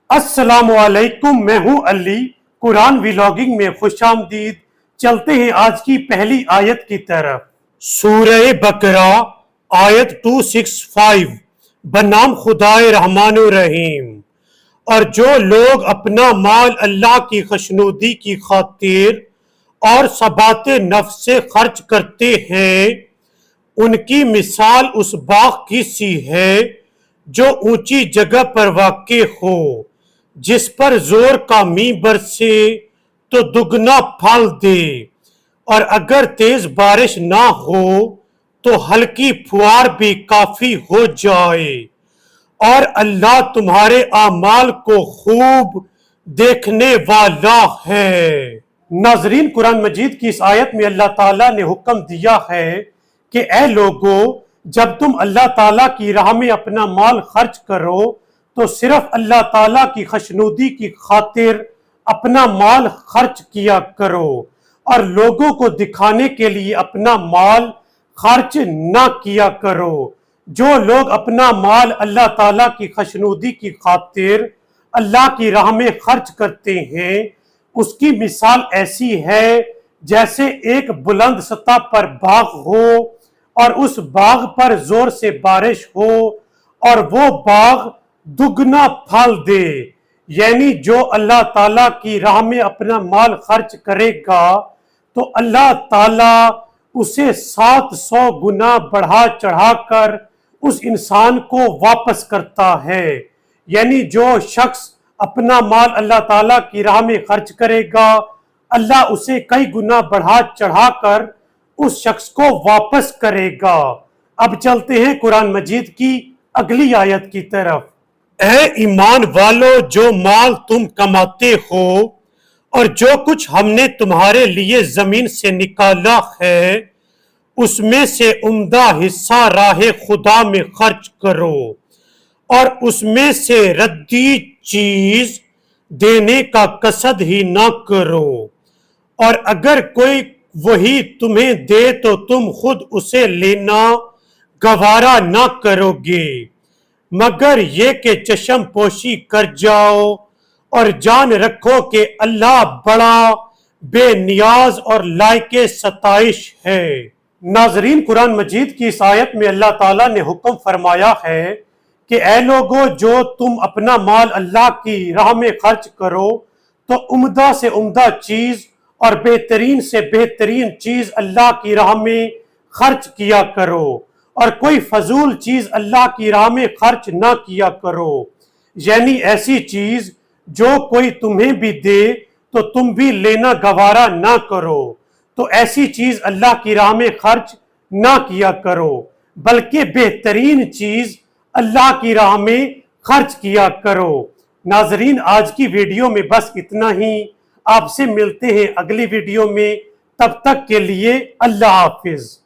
السلام علیکم، میں ہوں علی۔ قرآن ویلاگنگ میں خوش آمدید۔ چلتے ہیں آج کی پہلی آیت کی طرف۔ سورہ بقرہ آیت 265 بنام خدائے رحمان الرحیم۔ اور جو لوگ اپنا مال اللہ کی خوشنودی کی خاطر اور ثبات نفس سے خرچ کرتے ہیں، ان کی مثال اس باغ کی سی ہے جو اونچی جگہ پر واقع ہو، جس پر زور کا مینہ برسے تو دگنا پھل دے، اور اگر تیز بارش نہ ہو تو ہلکی پھوار بھی کافی ہو جائے، اور اللہ تمہارے اعمال کو خوب دیکھنے والا ہے۔ ناظرین، قرآن مجید کی اس آیت میں اللہ تعالیٰ نے حکم دیا ہے کہ اے لوگو، جب تم اللہ تعالیٰ کی راہ میں اپنا مال خرچ کرو تو صرف اللہ تعالیٰ کی خوشنودی کی خاطر اپنا مال خرچ کیا کرو، اور لوگوں کو دکھانے کے لیے اپنا مال خرچ نہ کیا کرو۔ جو لوگ اپنا مال اللہ تعالیٰ کی خوشنودی کی خاطر اللہ کی راہ میں خرچ کرتے ہیں، اس کی مثال ایسی ہے جیسے ایک بلند سطح پر باغ ہو اور اس باغ پر زور سے بارش ہو اور وہ باغ دگنا پھل دے۔ یعنی جو اللہ تعالیٰ کی راہ میں اپنا مال خرچ کرے گا تو اللہ تعالیٰ اسے 700 گنا بڑھا چڑھا کر اس انسان کو واپس کرتا ہے۔ یعنی جو شخص اپنا مال اللہ تعالیٰ کی راہ میں خرچ کرے گا، اللہ اسے کئی گنا بڑھا چڑھا کر اس شخص کو واپس کرے گا۔ اب چلتے ہیں قرآن مجید کی اگلی آیت کی طرف۔ اے ایمان والو، جو مال تم کماتے ہو اور جو کچھ ہم نے تمہارے لیے زمین سے نکالا ہے، اس میں سے عمدہ حصہ راہ خدا میں خرچ کرو، اور اس میں سے ردی چیز دینے کا قصد ہی نہ کرو، اور اگر کوئی وہی تمہیں دے تو تم خود اسے لینا گوارا نہ کرو گے، مگر یہ کہ چشم پوشی کر جاؤ اور جان رکھو کہ اللہ بڑا بے نیاز اور لائق ستائش ہے۔ ناظرین، قرآن مجید کی اس آیت میں اللہ تعالیٰ نے حکم فرمایا ہے کہ اے لوگو، جو تم اپنا مال اللہ کی راہ میں خرچ کرو تو عمدہ سے عمدہ چیز اور بہترین سے بہترین چیز اللہ کی راہ میں خرچ کیا کرو، اور کوئی فضول چیز اللہ کی راہ میں خرچ نہ کیا کرو۔ یعنی ایسی چیز جو کوئی تمہیں بھی دے تو تم بھی لینا گوارا نہ کرو، تو ایسی چیز اللہ کی راہ میں خرچ نہ کیا کرو، بلکہ بہترین چیز اللہ کی راہ میں خرچ کیا کرو۔ ناظرین، آج کی ویڈیو میں بس اتنا ہی۔ آپ سے ملتے ہیں اگلی ویڈیو میں، تب تک کے لیے اللہ حافظ۔